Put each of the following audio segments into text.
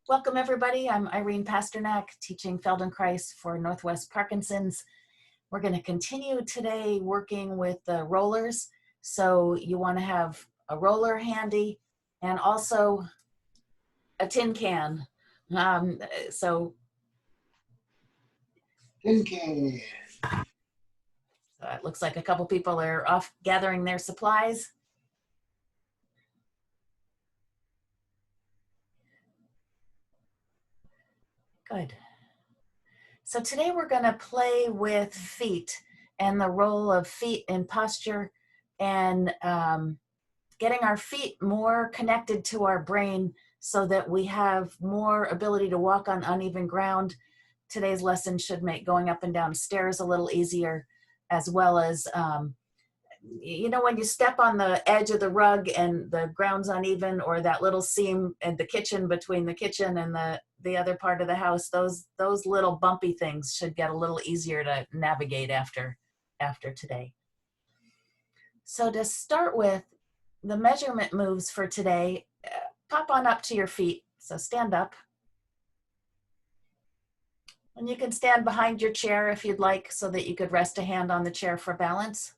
Welcome everybody. I'm Irene Pasternack, teaching Feldenkrais for Northwest Parkinson's. We're going to continue today working with the rollers. So you want to have a roller handy and also a tin can. Tin can. So it looks like a couple people are off gathering their supplies. Good. So today we're going to play with feet and the role of feet in posture and getting our feet more connected to our brain so that we have more ability to walk on uneven ground. Today's lesson should make going up and down stairs a little easier, as well as, you know, when you step on the edge of the rug and the ground's uneven, or that little seam in the kitchen between the kitchen and the other part of the house, those little bumpy things should get a little easier to navigate after today. So to start with, the measurement moves for today, pop on up to your feet. So stand up. And you can stand behind your chair if you'd like, so that you could rest a hand on the chair for balance.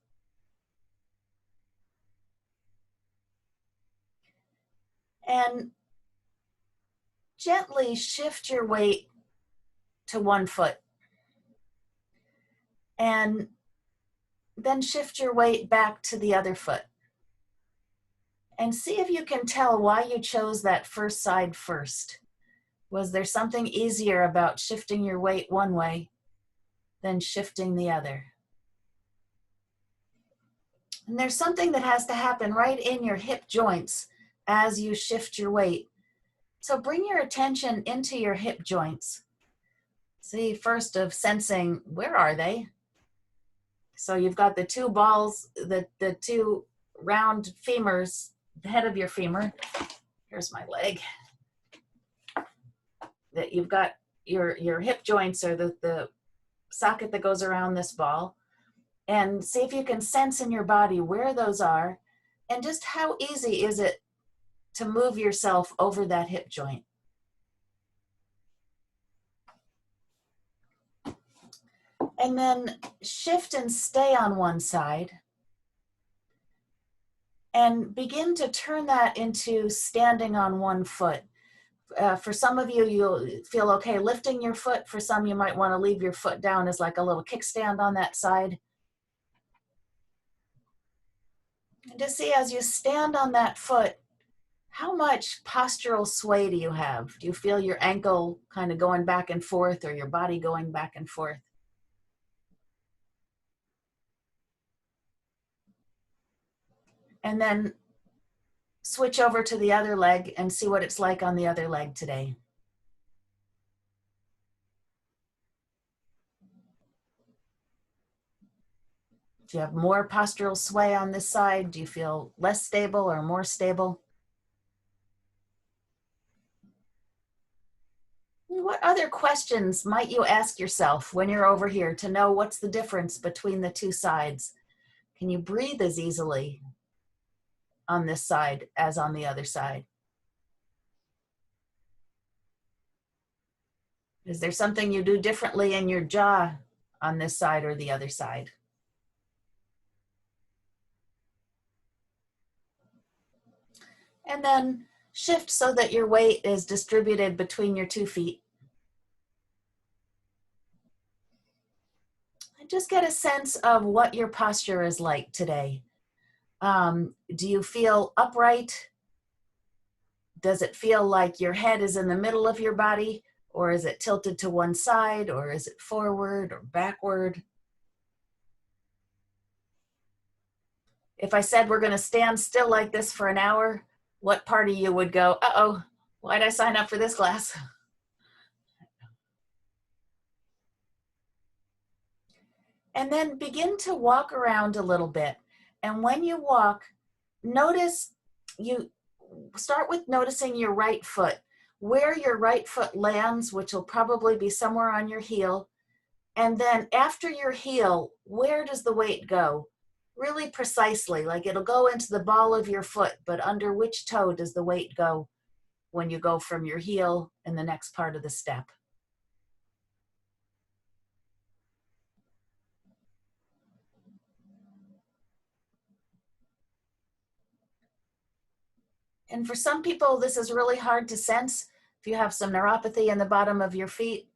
And gently shift your weight to one foot. And then shift your weight back to the other foot. And see if you can tell why you chose that first side first. Was there something easier about shifting your weight one way than shifting the other? And there's something that has to happen right in your hip joints as you shift your weight. So bring your attention into your hip joints. See, first of sensing, where are they? So you've got the two balls, the two round femurs, the head of your femur. Here's my leg. That you've got your hip joints, or the socket that goes around this ball. And see if you can sense in your body where those are, and just how easy is it to move yourself over that hip joint. And then shift and stay on one side. And begin to turn that into standing on one foot. For some of you, you'll feel okay lifting your foot. For some, you might want to leave your foot down as like a little kickstand on that side. And to see as you stand on that foot, how much postural sway do you have? Do you feel your ankle kind of going back and forth, or your body going back and forth? And then switch over to the other leg and see what it's like on the other leg today. Do you have more postural sway on this side? Do you feel less stable or more stable? What other questions might you ask yourself when you're over here to know what's the difference between the two sides? Can you breathe as easily on this side as on the other side? Is there something you do differently in your jaw on this side or the other side? And then shift so that your weight is distributed between your 2 feet. And just get a sense of what your posture is like today. Do you feel upright? Does it feel like your head is in the middle of your body, or is it tilted to one side, or is it forward or backward? If I said we're going to stand still like this for an hour, what part of you would go, uh-oh, why'd I sign up for this class? And then begin to walk around a little bit. And when you walk, start with noticing your right foot, where your right foot lands, which will probably be somewhere on your heel. And then after your heel, where does the weight go? Really precisely, like it'll go into the ball of your foot, but under which toe does the weight go when you go from your heel in the next part of the step. And for some people, this is really hard to sense. If you have some neuropathy in the bottom of your feet,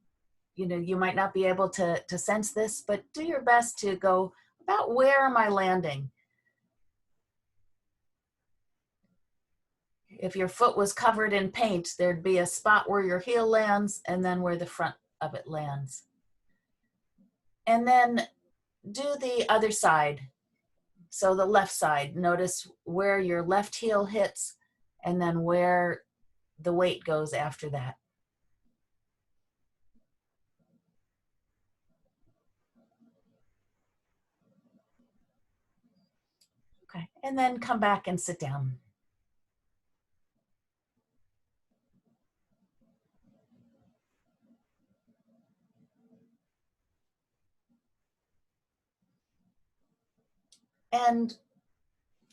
you know, you might not be able to sense this, but do your best to go about, where am I landing? If your foot was covered in paint, there'd be a spot where your heel lands and then where the front of it lands. And then do the other side. So the left side, notice where your left heel hits and then where the weight goes after that. Okay, and then come back and sit down. And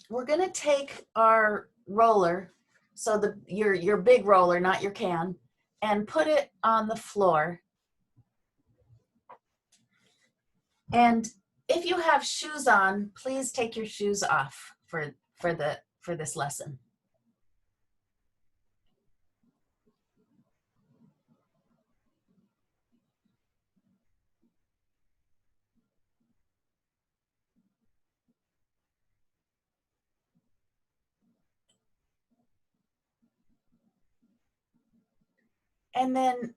we're gonna take our roller, so your big roller, not your can, and put it on the floor. And if you have shoes on, please take your shoes off for this lesson. And then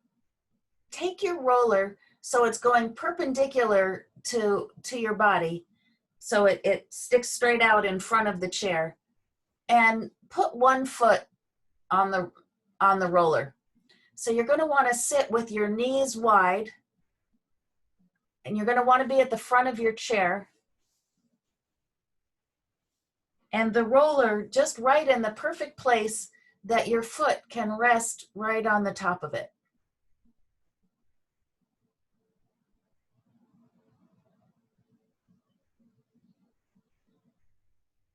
take your roller so it's going perpendicular to your body, so it sticks straight out in front of the chair, and put one foot on the roller. So you're going to want to sit with your knees wide, and you're going to want to be at the front of your chair, and the roller just right in the perfect place that your foot can rest right on the top of it.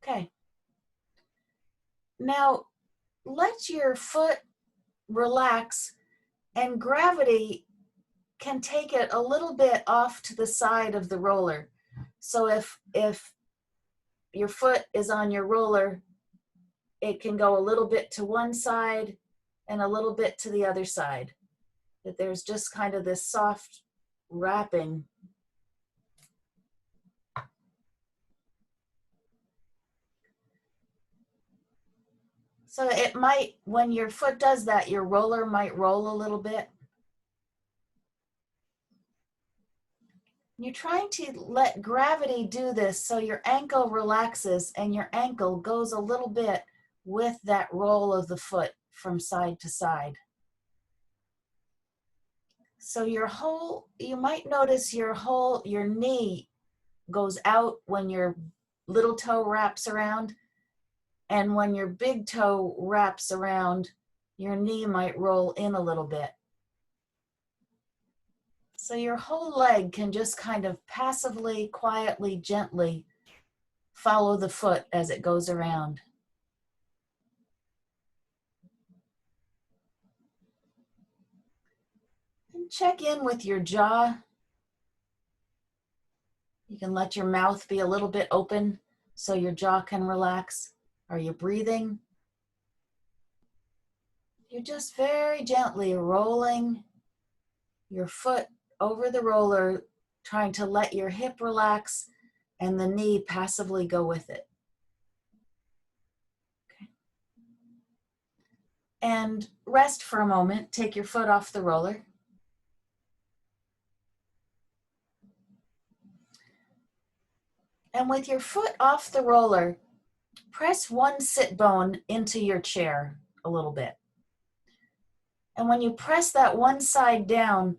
Okay. Now, let your foot relax, and gravity can take it a little bit off to the side of the roller. So if your foot is on your roller, it can go a little bit to one side and a little bit to the other side. That there's just kind of this soft wrapping. So it might, when your foot does that, your roller might roll a little bit. You're trying to let gravity do this so your ankle relaxes and your ankle goes a little bit with that roll of the foot from side to side. So you might notice your knee goes out when your little toe wraps around, and when your big toe wraps around, your knee might roll in a little bit. So your whole leg can just kind of passively, quietly, gently follow the foot as it goes around. And check in with your jaw. You can let your mouth be a little bit open so your jaw can relax. Are you breathing? You're just very gently rolling your foot over the roller, trying to let your hip relax and the knee passively go with it. Okay. And rest for a moment. Take your foot off the roller. And with your foot off the roller, press one sit bone into your chair a little bit. And when you press that one side down,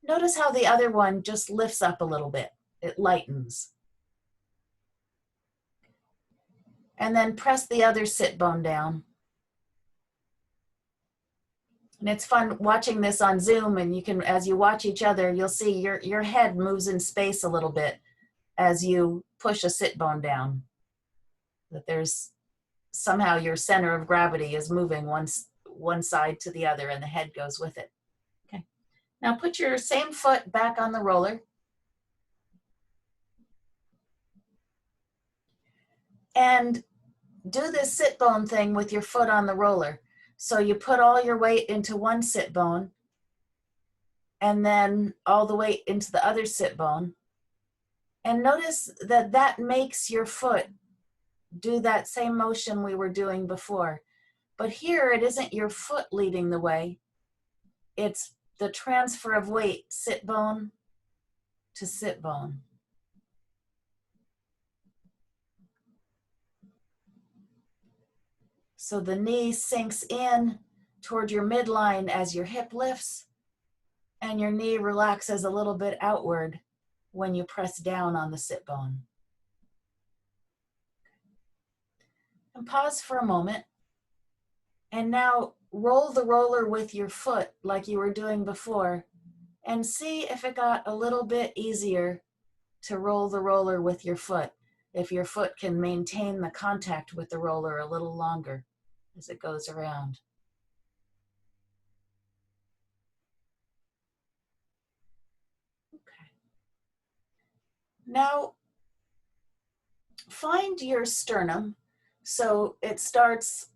notice how the other one just lifts up a little bit. It lightens. And then press the other sit bone down. And it's fun watching this on Zoom, and you can, as you watch each other, you'll see your head moves in space a little bit as you push a sit bone down. That there's somehow your center of gravity is moving one side to the other and the head goes with it. Okay. Now put your same foot back on the roller. And do this sit bone thing with your foot on the roller. So you put all your weight into one sit bone and then all the weight into the other sit bone. And notice that that makes your foot do that same motion we were doing before. But here it isn't your foot leading the way. It's the transfer of weight, sit bone to sit bone. So the knee sinks in toward your midline as your hip lifts, and your knee relaxes a little bit outward when you press down on the sit bone. And pause for a moment. And now roll the roller with your foot like you were doing before, and see if it got a little bit easier to roll the roller with your foot, if your foot can maintain the contact with the roller a little longer as it goes around. Okay. Now, find your sternum. So it starts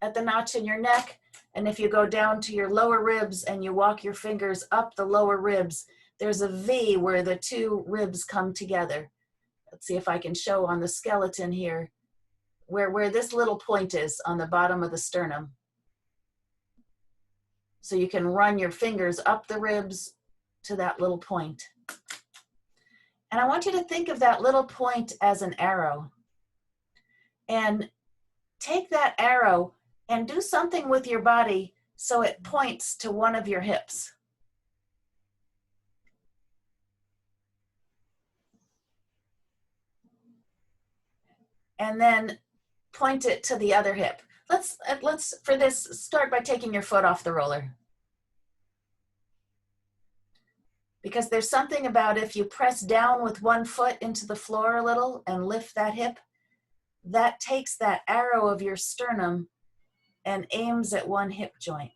at the notch in your neck, and if you go down to your lower ribs and you walk your fingers up the lower ribs, there's a V where the two ribs come together. Let's see if I can show on the skeleton here where this little point is on the bottom of the sternum. So you can run your fingers up the ribs to that little point. And I want you to think of that little point as an arrow. And take that arrow and do something with your body so it points to one of your hips. And then point it to the other hip. Let's for this, start by taking your foot off the roller. Because there's something about if you press down with one foot into the floor a little and lift that hip, that takes that arrow of your sternum and aims at one hip joint.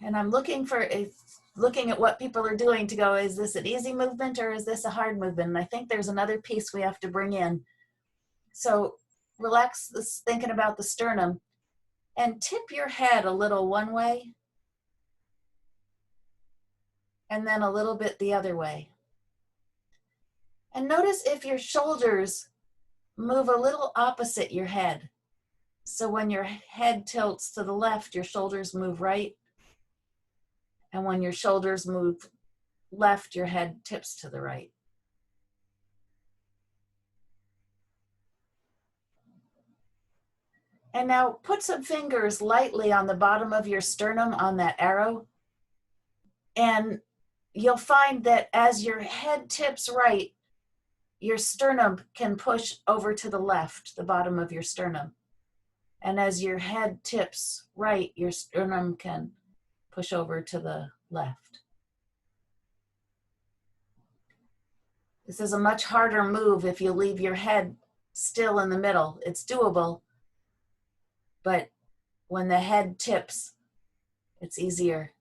And I'm looking at what people are doing to go, is this an easy movement or is this a hard movement? And I think there's another piece we have to bring in. So relax this, thinking about the sternum, and tip your head a little one way and then a little bit the other way. And notice if your shoulders move a little opposite your head. So when your head tilts to the left, your shoulders move right. And when your shoulders move left, your head tips to the right. And now put some fingers lightly on the bottom of your sternum on that arrow. And you'll find that as your head tips right, your sternum can push over to the left, the bottom of your sternum. And as your head tips right, your sternum can push over to the left. This is a much harder move if you leave your head still in the middle. It's doable, but when the head tips, it's easier.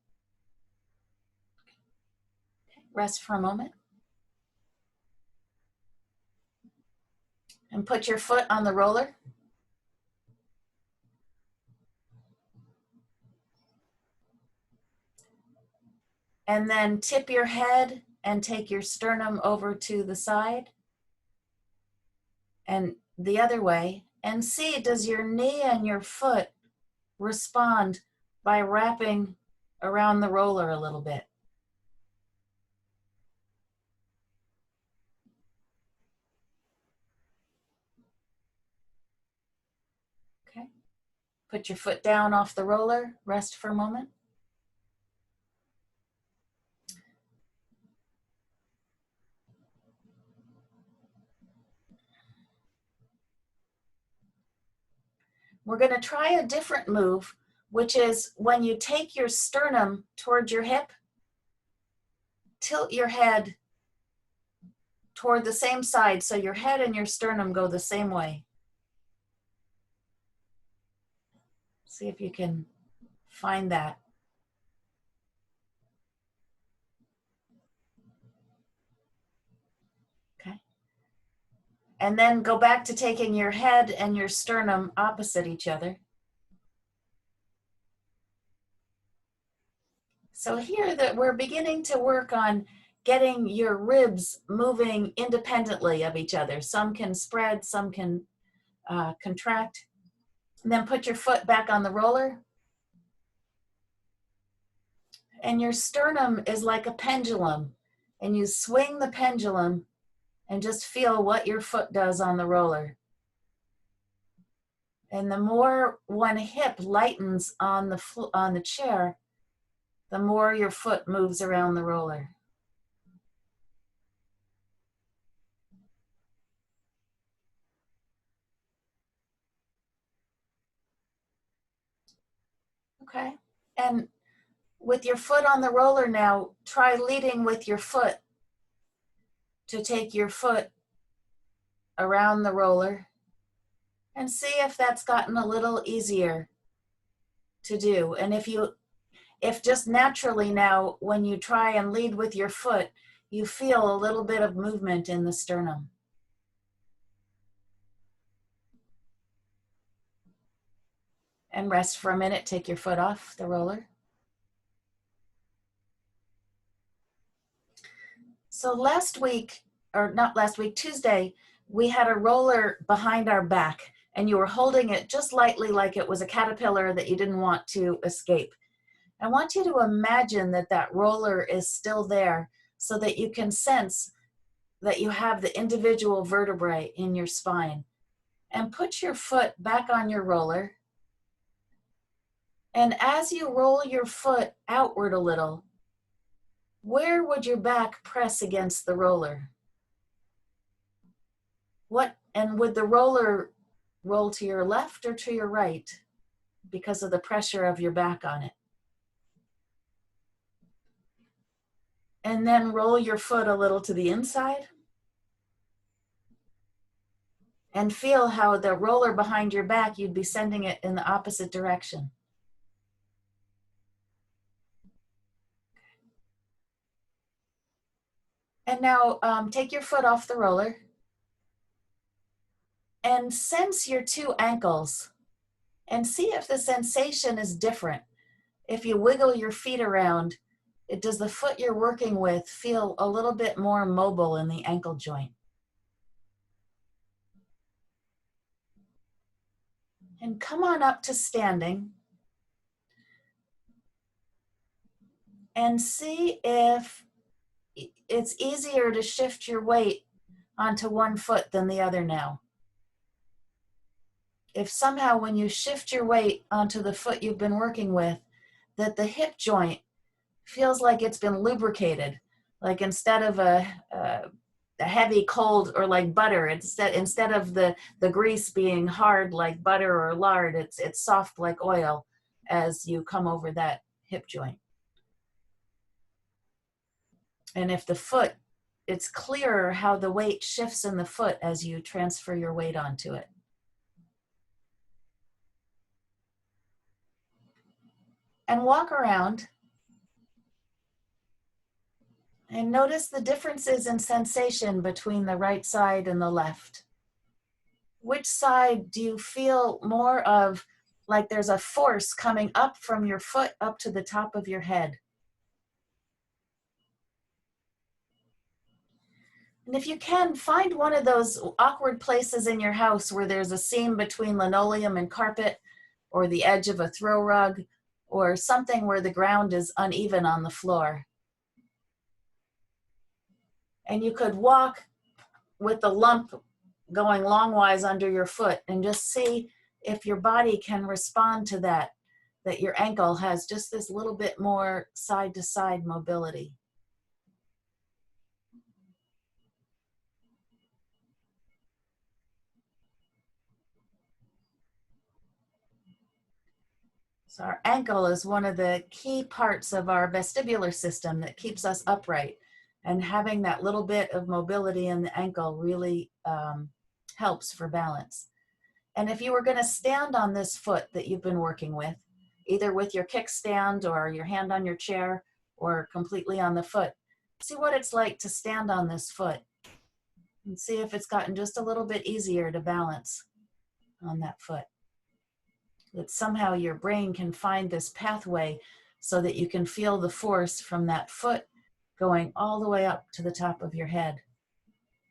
Okay, rest for a moment. And put your foot on the roller. And then tip your head and take your sternum over to the side and the other way, and see, does your knee and your foot respond by wrapping around the roller a little bit? Okay. Put your foot down off the roller, rest for a moment. We're going to try a different move, which is when you take your sternum toward your hip, tilt your head toward the same side, so your head and your sternum go the same way. See if you can find that. Okay. And then go back to taking your head and your sternum opposite each other. So here that we're beginning to work on getting your ribs moving independently of each other. Some can spread, some can contract. And then put your foot back on the roller. And your sternum is like a pendulum. And you swing the pendulum and just feel what your foot does on the roller. And the more one hip lightens on the chair, the more your foot moves around the roller. Okay. And with your foot on the roller now, try leading with your foot to take your foot around the roller and see if that's gotten a little easier to do. And if just naturally now, when you try and lead with your foot, you feel a little bit of movement in the sternum. And rest for a minute, take your foot off the roller. So Tuesday, we had a roller behind our back and you were holding it just lightly like it was a caterpillar that you didn't want to escape. I want you to imagine that that roller is still there so that you can sense that you have the individual vertebrae in your spine. And put your foot back on your roller. And as you roll your foot outward a little, where would your back press against the roller? And would the roller roll to your left or to your right because of the pressure of your back on it? And then roll your foot a little to the inside. And feel how the roller behind your back, you'd be sending it in the opposite direction. And now take your foot off the roller and sense your two ankles and see if the sensation is different. If you wiggle your feet around, does the foot you're working with feel a little bit more mobile in the ankle joint? And come on up to standing and see if it's easier to shift your weight onto one foot than the other now. If somehow when you shift your weight onto the foot you've been working with, that the hip joint feels like it's been lubricated, like instead of a heavy cold or like butter, instead of the grease being hard like butter or lard, it's soft like oil as you come over that hip joint. And if the foot, it's clearer how the weight shifts in the foot as you transfer your weight onto it. And walk around and notice the differences in sensation between the right side and the left. Which side do you feel more of like there's a force coming up from your foot up to the top of your head? And if you can, find one of those awkward places in your house where there's a seam between linoleum and carpet, or the edge of a throw rug, or something where the ground is uneven on the floor. And you could walk with the lump going longwise under your foot and just see if your body can respond to that your ankle has just this little bit more side-to-side mobility. So our ankle is one of the key parts of our vestibular system that keeps us upright. And having that little bit of mobility in the ankle really helps for balance. And if you were going to stand on this foot that you've been working with, either with your kickstand or your hand on your chair or completely on the foot, see what it's like to stand on this foot and see if it's gotten just a little bit easier to balance on that foot. That somehow your brain can find this pathway so that you can feel the force from that foot going all the way up to the top of your head.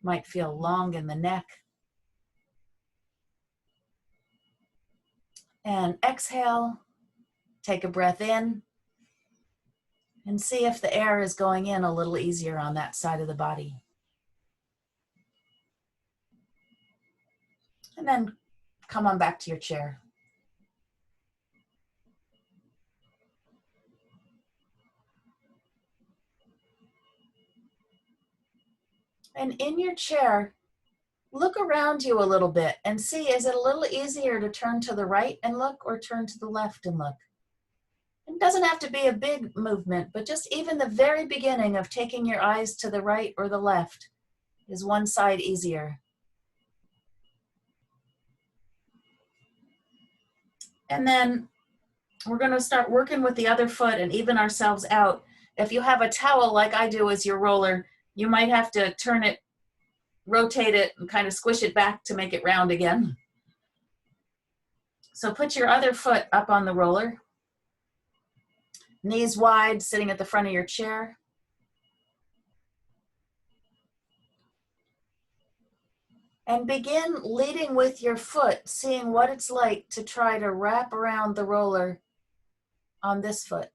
Might feel long in the neck. And exhale, take a breath in, and see if the air is going in a little easier on that side of the body. And then come on back to your chair. And in your chair, look around you a little bit and see, is it a little easier to turn to the right and look or turn to the left and look? It doesn't have to be a big movement, but just even the very beginning of taking your eyes to the right or the left is one side easier. And then we're going to start working with the other foot and even ourselves out. If you have a towel like I do as your roller, you might have to turn it, rotate it, and kind of squish it back to make it round again. So put your other foot up on the roller, knees wide, sitting at the front of your chair. And begin leading with your foot, seeing what it's like to try to wrap around the roller on this foot.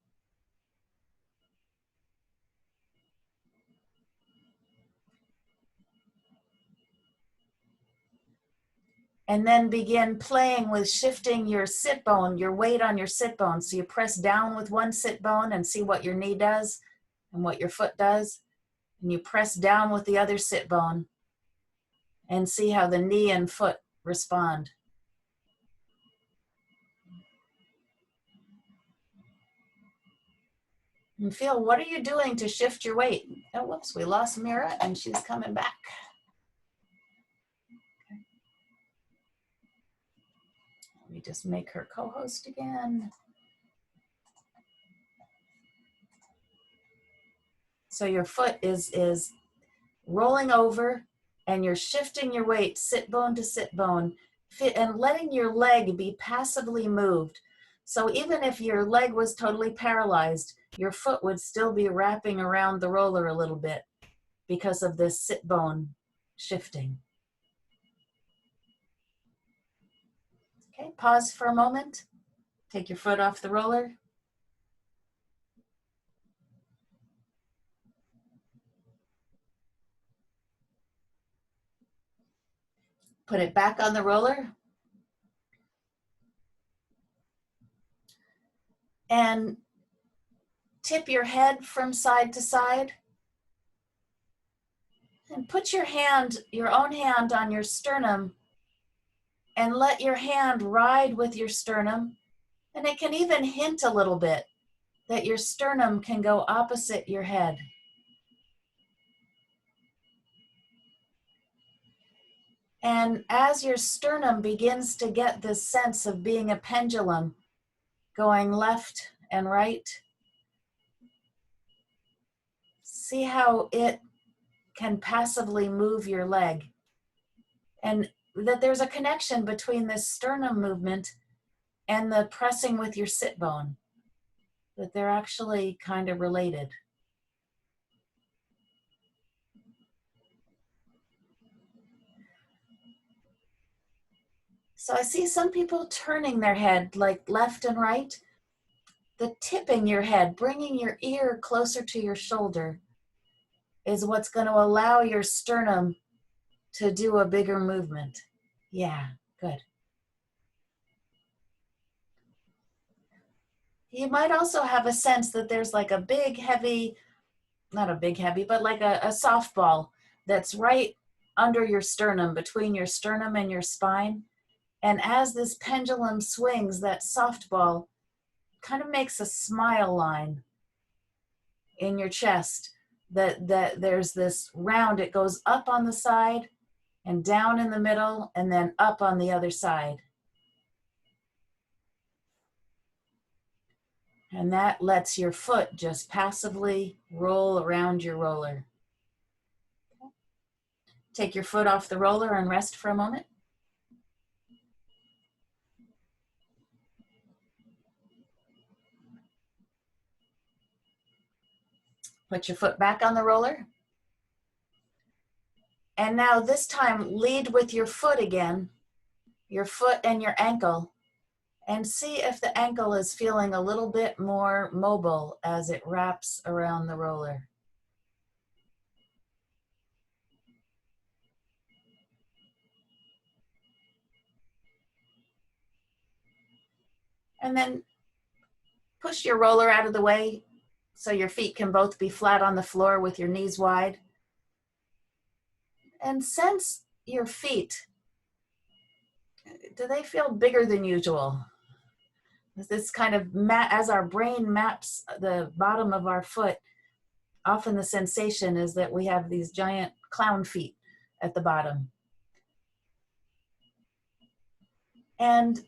And then begin playing with shifting your sit bone, your weight on your sit bone. So you press down with one sit bone and see what your knee does and what your foot does. And you press down with the other sit bone and see how the knee and foot respond. And feel, what are you doing to shift your weight? Oh, whoops, we lost Mira and she's coming back. Okay. Let me just make her co-host again. So your foot is rolling over and you're shifting your weight sit bone to sit bone and letting your leg be passively moved. So even if your leg was totally paralyzed, your foot would still be wrapping around the roller a little bit because of this sit bone shifting. Okay, pause for a moment. Take your foot off the roller. Put it back on the roller. And tip your head from side to side. And put your hand, your own hand on your sternum and let your hand ride with your sternum. And it can even hint a little bit that your sternum can go opposite your head. And as your sternum begins to get this sense of being a pendulum, going left and right, see how it can passively move your leg. And that there's a connection between this sternum movement and the pressing with your sit bone, that they're actually kind of related. So I see some people turning their head like left and right. The tipping your head, bringing your ear closer to your shoulder is what's going to allow your sternum to do a bigger movement. Yeah, good. You might also have a sense that there's like a big, heavy, not a big, heavy, but like a softball that's right under your sternum, between your sternum and your spine. And as this pendulum swings, that softball kind of makes a smile line in your chest that there's this round, it goes up on the side and down in the middle and then up on the other side. And that lets your foot just passively roll around your roller. Take your foot off the roller and rest for a moment. Put your foot back on the roller. And now this time, lead with your foot again, your foot and your ankle, and see if the ankle is feeling a little bit more mobile as it wraps around the roller. And then push your roller out of the way so your feet can both be flat on the floor with your knees wide. And sense your feet. Do they feel bigger than usual? This kind of, as our brain maps the bottom of our foot, often the sensation is that we have these giant clown feet at the bottom. And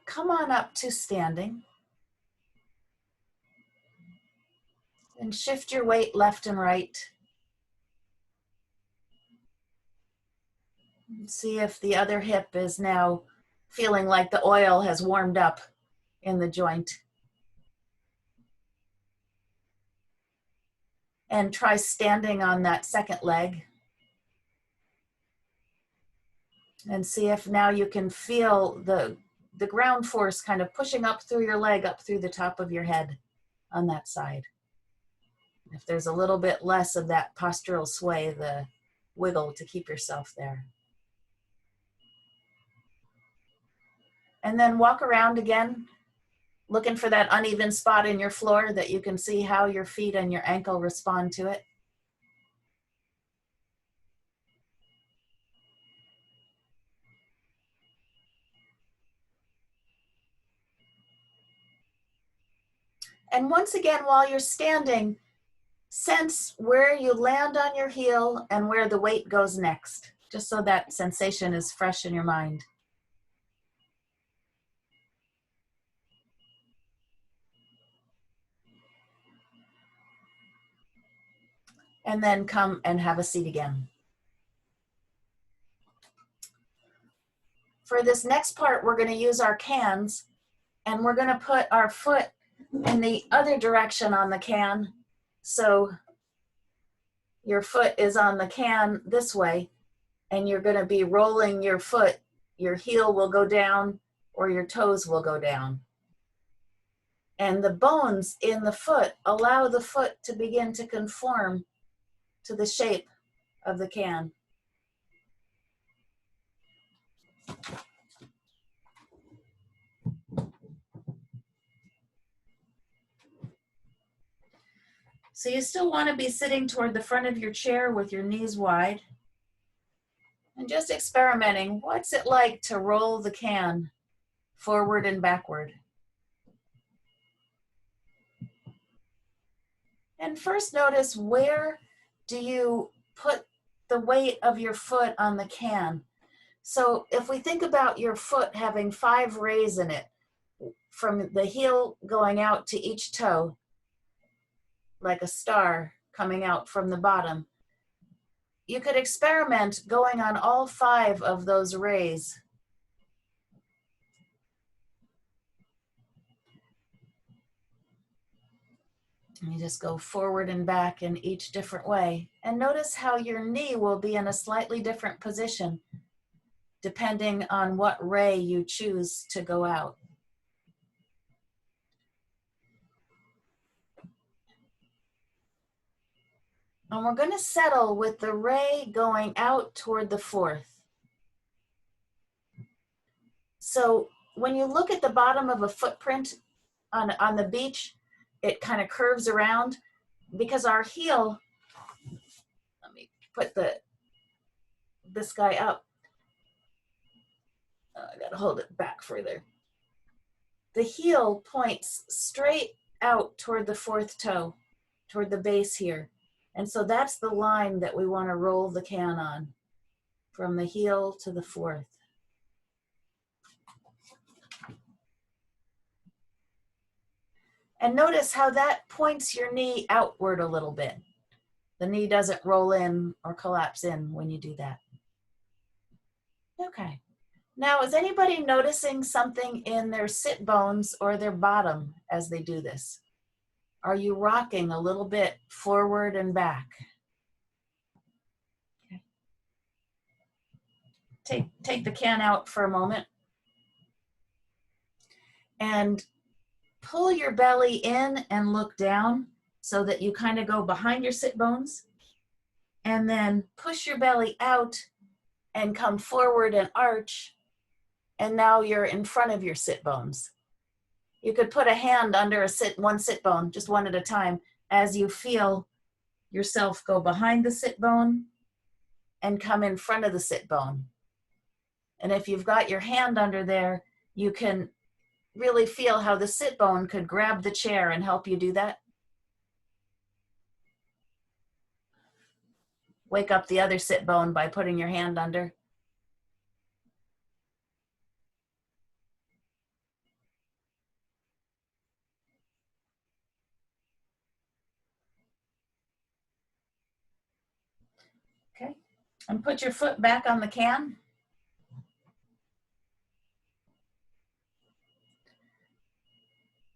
come on up to standing. And shift your weight left and right. See if the other hip is now feeling like the oil has warmed up in the joint. And try standing on that second leg. And see if now you can feel the ground force kind of pushing up through your leg, up through the top of your head on that side. If there's a little bit less of that postural sway, the wiggle to keep yourself there. And then walk around again, looking for that uneven spot in your floor that you can see how your feet and your ankle respond to it. And once again, while you're standing, sense where you land on your heel and where the weight goes next, just so that sensation is fresh in your mind. And then come and have a seat again. For this next part, we're going to use our cans, and we're going to put our foot in the other direction on the can. So your foot is on the can this way, and you're going to be rolling your foot. Your heel will go down or your toes will go down. And the bones in the foot allow the foot to begin to conform to the shape of the can. So you still want to be sitting toward the front of your chair with your knees wide. And just experimenting, what's it like to roll the can forward and backward? And first notice, where do you put the weight of your foot on the can? So if we think about your foot having 5 rays in it, from the heel going out to each toe, like a star coming out from the bottom, you could experiment going on all 5 of those rays. And you just go forward and back in each different way. And notice how your knee will be in a slightly different position depending on what ray you choose to go out. And we're going to settle with the ray going out toward the 4th. So when you look at the bottom of a footprint on the beach, it kind of curves around because our heel, let me put this guy up. I gotta hold it back further. The heel points straight out toward the 4th toe, toward the base here. And so that's the line that we want to roll the can on, from the heel to the fourth. And notice how that points your knee outward a little bit. The knee doesn't roll in or collapse in when you do that. Okay. Now, is anybody noticing something in their sit bones or their bottom as they do this? Are you rocking a little bit forward and back? Okay. Take the can out for a moment and pull your belly in and look down so that you kind of go behind your sit bones, and then push your belly out and come forward and arch, and now you're in front of your sit bones. You could put a hand under one sit bone, just one at a time, as you feel yourself go behind the sit bone and come in front of the sit bone. And if you've got your hand under there, you can really feel how the sit bone could grab the chair and help you do that. Wake up the other sit bone by putting your hand under. Okay, and put your foot back on the can.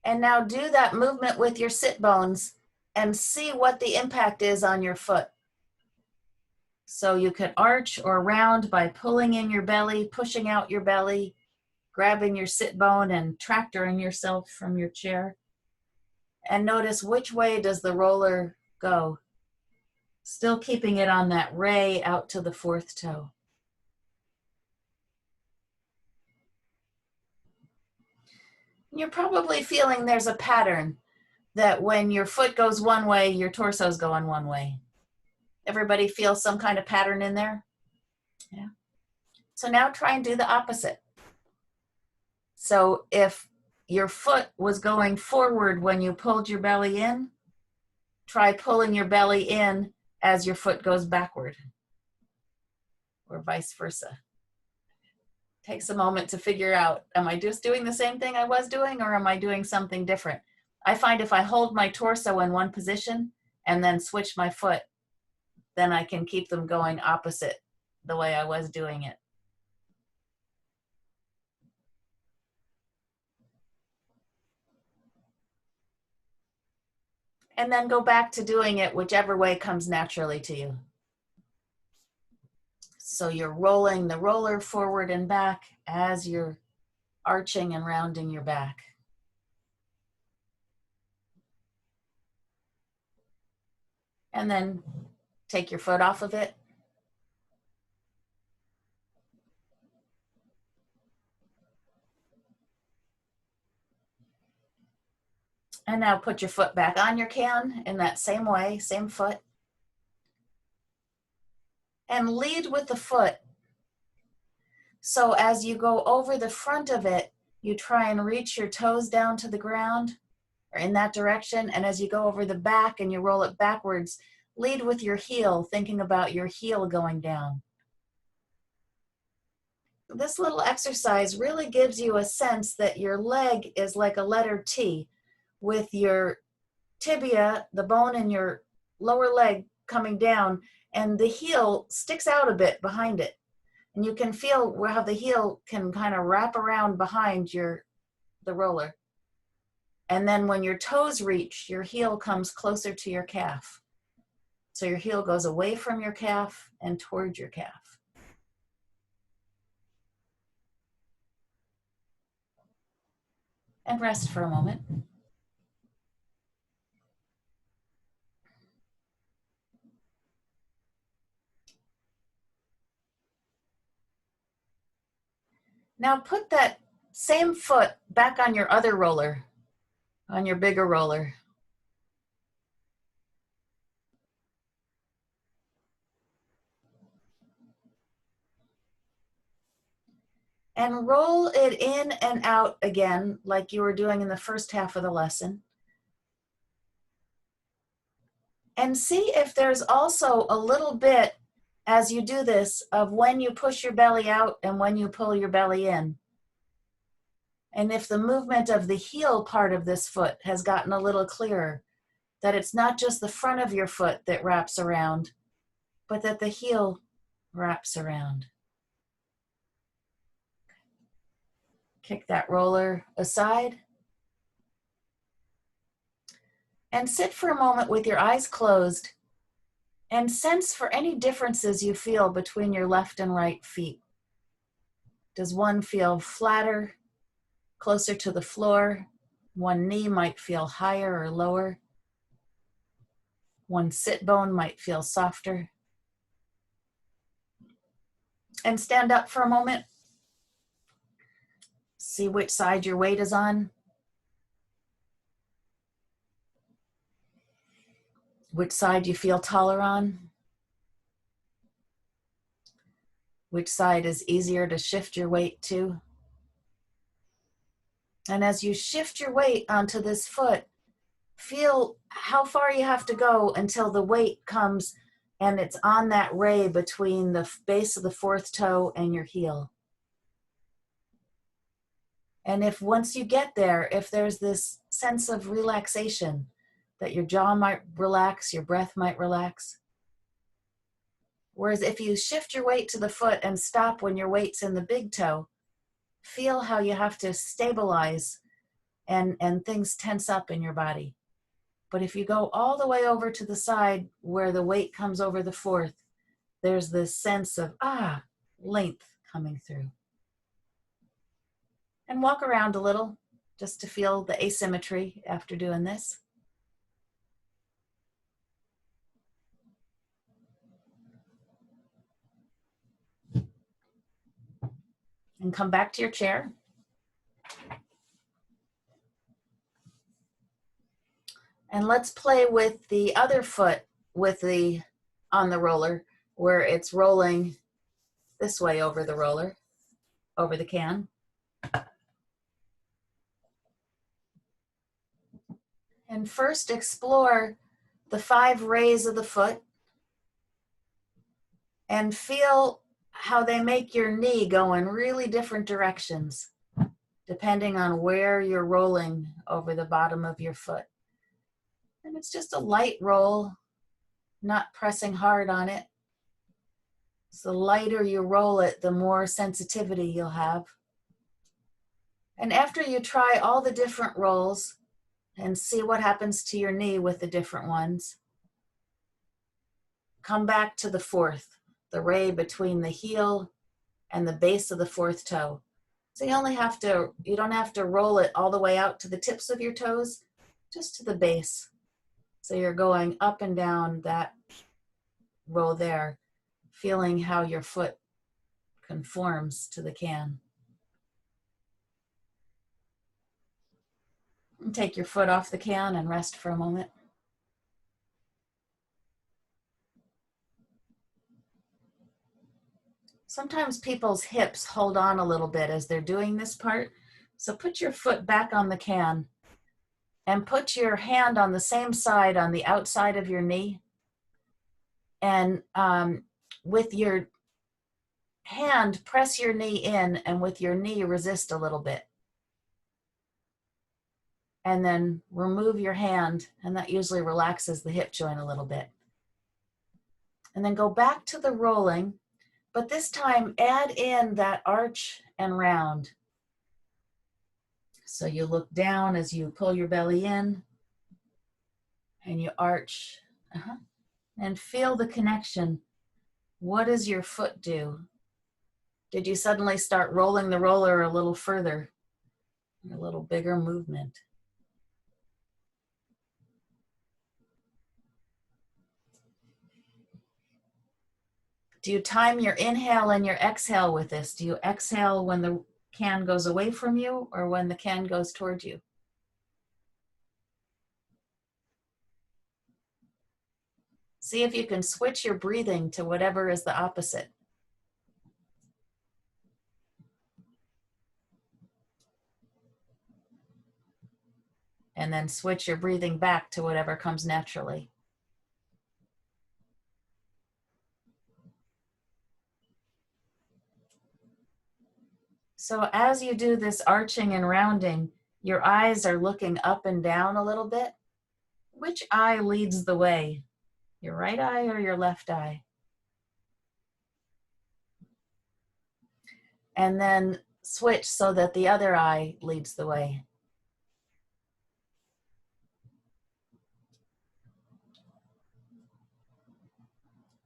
And now do that movement with your sit bones and see what the impact is on your foot. So you can arch or round by pulling in your belly, pushing out your belly, grabbing your sit bone and tractoring yourself from your chair. And notice which way does the roller go. Still keeping it on that ray out to the fourth toe. You're probably feeling there's a pattern that when your foot goes one way, your torso's going one way. Everybody feel some kind of pattern in there? Yeah. So now try and do the opposite. So if your foot was going forward when you pulled your belly in, try pulling your belly in as your foot goes backward, or vice versa. Takes a moment to figure out, am I just doing the same thing I was doing, or am I doing something different? I find if I hold my torso in one position and then switch my foot, then I can keep them going opposite the way I was doing it. And then go back to doing it whichever way comes naturally to you. So you're rolling the roller forward and back as you're arching and rounding your back. And then take your foot off of it. And now put your foot back on your can in that same way, same foot. And lead with the foot. So as you go over the front of it, you try and reach your toes down to the ground or in that direction. And as you go over the back and you roll it backwards, lead with your heel, thinking about your heel going down. This little exercise really gives you a sense that your leg is like a letter T, with your tibia, the bone in your lower leg, coming down, and the heel sticks out a bit behind it. And you can feel how the heel can kind of wrap around behind the roller. And then when your toes reach, your heel comes closer to your calf. So your heel goes away from your calf and toward your calf. And rest for a moment. Now put that same foot back on your other roller, on your bigger roller. And roll it in and out again like you were doing in the first half of the lesson. And see if there's also a little bit, as you do this, of when you push your belly out and when you pull your belly in. And if the movement of the heel part of this foot has gotten a little clearer, that it's not just the front of your foot that wraps around, but that the heel wraps around. Kick that roller aside. And sit for a moment with your eyes closed and sense for any differences you feel between your left and right feet. Does one feel flatter, closer to the floor? One knee might feel higher or lower. One sit bone might feel softer. And stand up for a moment. See which side your weight is on. Which side you feel taller on. Which side is easier to shift your weight to. And as you shift your weight onto this foot, feel how far you have to go until the weight comes and it's on that ray between the base of the fourth toe and your heel. And if once you get there, if there's this sense of relaxation, that your jaw might relax, your breath might relax. Whereas if you shift your weight to the foot and stop when your weight's in the big toe, feel how you have to stabilize and things tense up in your body. But if you go all the way over to the side where the weight comes over the fourth, there's this sense of, length coming through. And walk around a little just to feel the asymmetry after doing this. And come back to your chair. And let's play with the other foot on the roller, where it's rolling this way over the roller, over the can. And first explore the 5 rays of the foot and feel how they make your knee go in really different directions, depending on where you're rolling over the bottom of your foot. And it's just a light roll, not pressing hard on it. So the lighter you roll it, the more sensitivity you'll have. And after you try all the different rolls and see what happens to your knee with the different ones, come back to the fourth, the ray between the heel and the base of the fourth toe. So you don't have to roll it all the way out to the tips of your toes, just to the base. So you're going up and down that row there, feeling how your foot conforms to the can. And take your foot off the can and rest for a moment. Sometimes people's hips hold on a little bit as they're doing this part. So put your foot back on the can and put your hand on the same side on the outside of your knee. And with your hand, press your knee in, and with your knee, resist a little bit. And then remove your hand, and that usually relaxes the hip joint a little bit. And then go back to the rolling, but this time add in that arch and round. So you look down as you pull your belly in, and you arch, and feel the connection. What does your foot do? Did you suddenly start rolling the roller a little further? A little bigger movement. Do you time your inhale and your exhale with this? Do you exhale when the can goes away from you or when the can goes towards you? See if you can switch your breathing to whatever is the opposite. And then switch your breathing back to whatever comes naturally. So as you do this arching and rounding, your eyes are looking up and down a little bit. Which eye leads the way? Your right eye or your left eye? And then switch so that the other eye leads the way.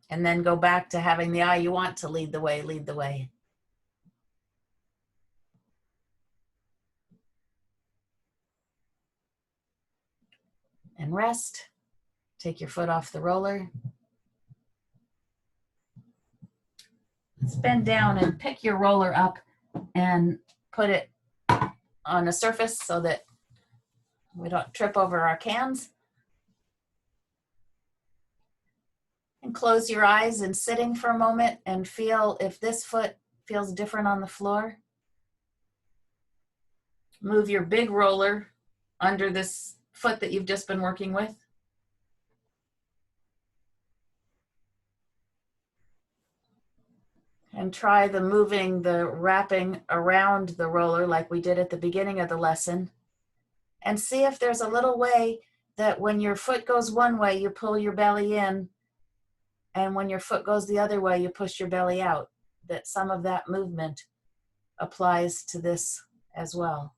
And then go back to having the eye you want to lead the way, lead the way. And rest. Take your foot off the roller. Let's bend down and pick your roller up and put it on a surface so that we don't trip over our cans. And close your eyes and sitting for a moment and feel if this foot feels different on the floor. Move your big roller under this foot that you've just been working with. And try the wrapping around the roller like we did at the beginning of the lesson. And see if there's a little way that when your foot goes one way, you pull your belly in. And when your foot goes the other way, you push your belly out. That some of that movement applies to this as well.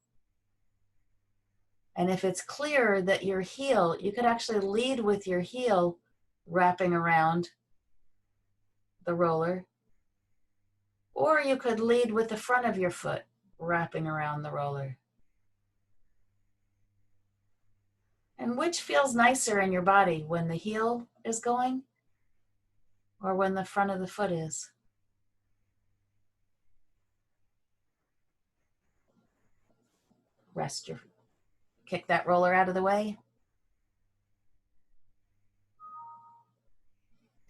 And if it's clear that your heel, you could actually lead with your heel wrapping around the roller. Or you could lead with the front of your foot wrapping around the roller. And which feels nicer in your body, when the heel is going or when the front of the foot is? Rest your, kick that roller out of the way.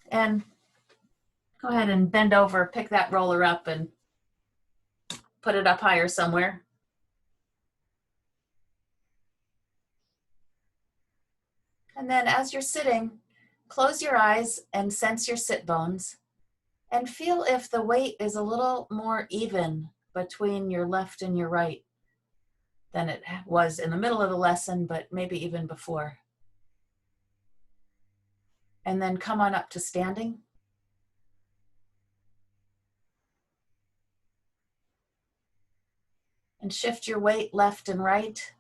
And go ahead and bend over, pick that roller up and put it up higher somewhere. And then as you're sitting, close your eyes and sense your sit bones and feel if the weight is a little more even between your left and your right than it was in the middle of the lesson, but maybe even before. And then come on up to standing. And shift your weight left and right.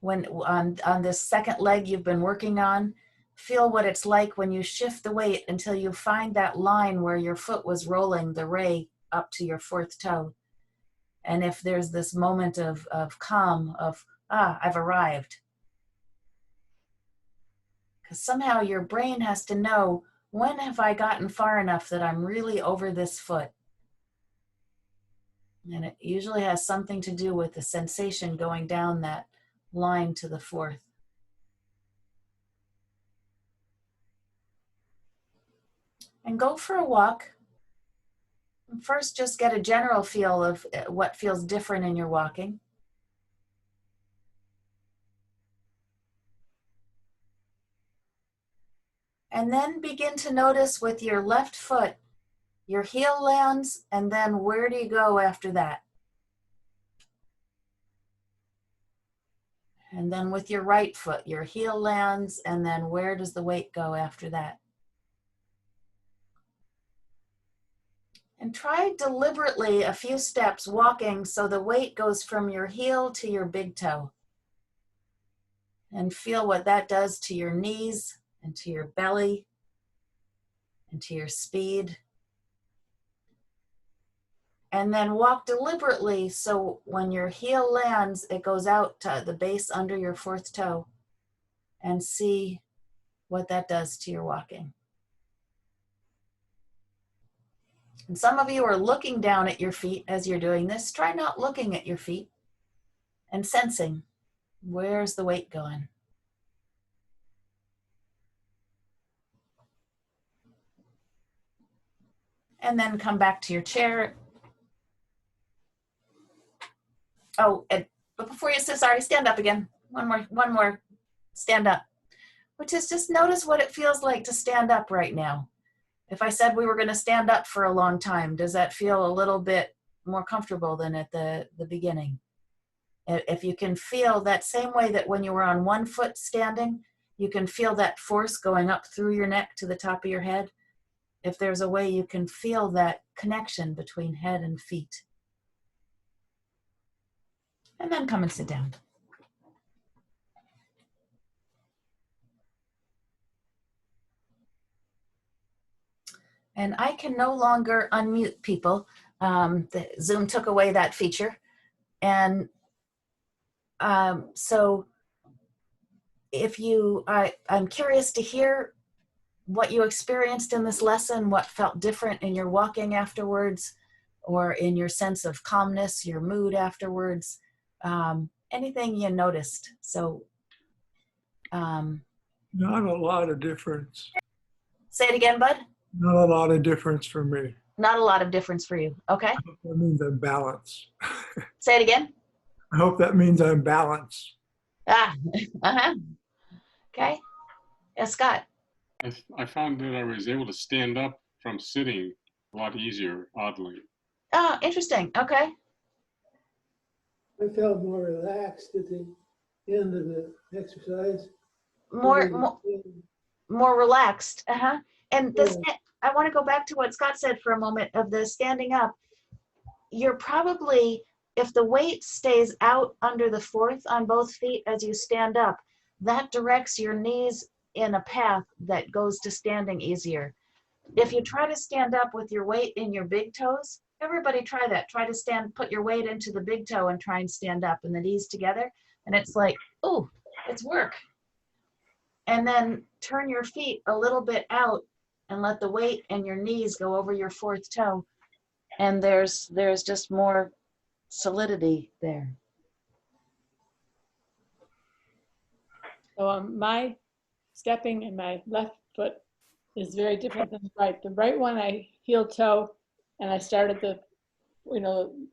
When on this second leg you've been working on, feel what it's like when you shift the weight until you find that line where your foot was rolling the ray up to your fourth toe. And if there's this moment of calm, of, I've arrived. Because somehow your brain has to know, when have I gotten far enough that I'm really over this foot? And it usually has something to do with the sensation going down that line to the fourth. And go for a walk. And first, just get a general feel of what feels different in your walking. And then begin to notice with your left foot, your heel lands, and then where do you go after that? And then with your right foot, your heel lands, and then where does the weight go after that? And try deliberately a few steps walking so the weight goes from your heel to your big toe. And feel what that does to your knees and to your belly and to your speed. And then walk deliberately so when your heel lands, it goes out to the base under your fourth toe, and see what that does to your walking. And some of you are looking down at your feet as you're doing this. Try not looking at your feet and sensing, where's the weight going? And then come back to your chair. Oh, but before you say sorry, stand up again. One more, stand up. Which is just notice what it feels like to stand up right now. If I said we were going to stand up for a long time, does that feel a little bit more comfortable than at the beginning? If you can feel that same way that when you were on one foot standing, you can feel that force going up through your neck to the top of your head. If there's a way you can feel that connection between head and feet. And then come and sit down. And I can no longer unmute people. Zoom took away that feature. And so if you, I'm curious to hear what you experienced in this lesson, what felt different in your walking afterwards, or in your sense of calmness, your mood afterwards, anything you noticed. So. Not a lot of difference. Say it again, bud. Not a lot of difference for me. Not a lot of difference for you. Okay. That means I'm balanced. Say it again. I hope that means I'm balanced. Ah, okay. Yeah, Scott. I found that I was able to stand up from sitting a lot easier, oddly. Oh, interesting. Okay. I felt more relaxed at the end of the exercise. More relaxed. And this, I want to go back to what Scott said for a moment of the standing up. You're probably, if the weight stays out under the fourth on both feet as you stand up, that directs your knees in a path that goes to standing easier. If you try to stand up with your weight in your big toes, everybody try that. Try to stand, put your weight into the big toe and try and stand up and the knees together. And it's like, oh, it's work. And then turn your feet a little bit out and let the weight and your knees go over your fourth toe. And there's just more solidity there. So my stepping in my left foot is very different than the right. The right one, I heel toe, and I start at the,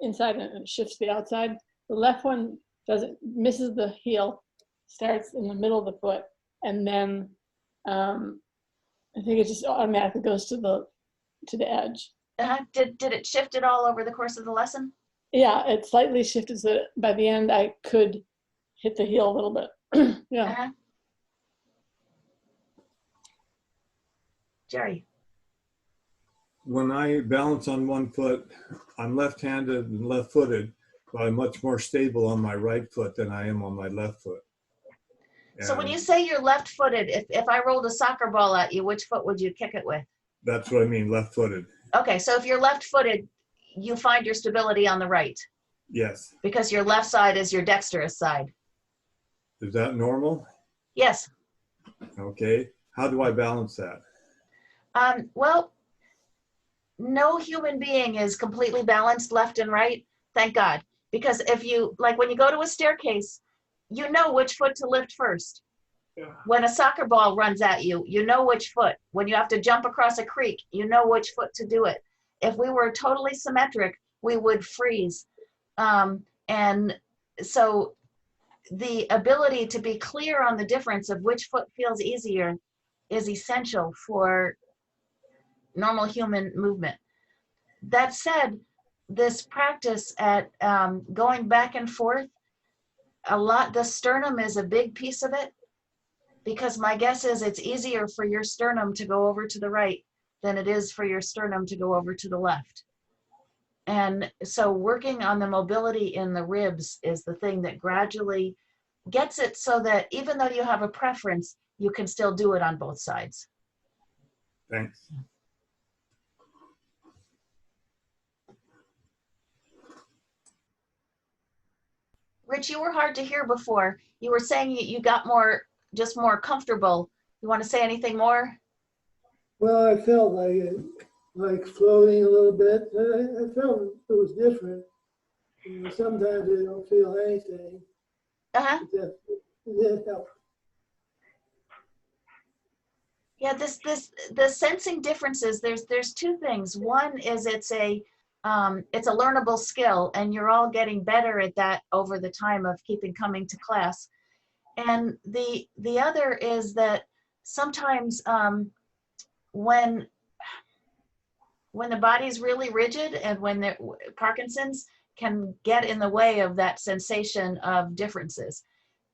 inside and it shifts to the outside. The left one misses the heel, starts in the middle of the foot, and then I think it just automatically goes to the edge. Did it shift at all over the course of the lesson? Yeah, it slightly shifted so that by the end I could hit the heel a little bit. Yeah. Jerry. When I balance on one foot, I'm left-handed and left-footed, but I'm much more stable on my right foot than I am on my left foot. So when you say you're left-footed, if I rolled a soccer ball at you, which foot would you kick it with? That's what I mean, left-footed. Okay, so if you're left-footed, you find your stability on the right. Yes. Because your left side is your dexterous side. Is that normal? Yes. Okay. How do I balance that? Well, no human being is completely balanced left and right, thank God. Because if you, like when you go to a staircase, you know which foot to lift first. Yeah. When a soccer ball runs at you, you know which foot. When you have to jump across a creek, you know which foot to do it. If we were totally symmetric, we would freeze. And so the ability to be clear on the difference of which foot feels easier is essential for normal human movement. That said, this practice at going back and forth, the sternum is a big piece of it, because my guess is it's easier for your sternum to go over to the right than it is for your sternum to go over to the left. And so working on the mobility in the ribs is the thing that gradually gets it so that even though you have a preference, you can still do it on both sides. Thanks. Rich, you were hard to hear before. You were saying you got just more comfortable. You want to say anything more? Well, I felt like floating a little bit. I felt it was different. Sometimes I don't feel anything. That helped. Yeah, the sensing differences, there's two things. One is it's a learnable skill, and you're all getting better at that over the time of coming to class. And the other is that sometimes when when the body's really rigid and when the Parkinson's can get in the way of that sensation of differences.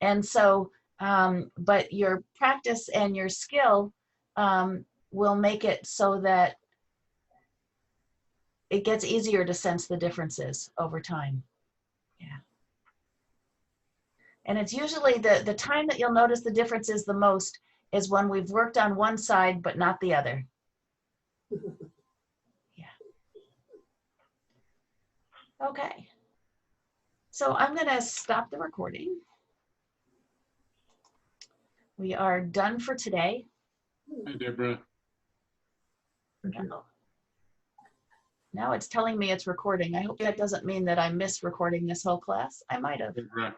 And so, but your practice and your skill will make it so that it gets easier to sense the differences over time. Yeah. And it's usually the time that you'll notice the differences the most is when we've worked on one side, but not the other. Yeah. Okay. So I'm going to stop the recording. We are done for today. Hi, Deborah. Now it's telling me it's recording. I hope that doesn't mean that I missed recording this whole class. I might have. Deborah.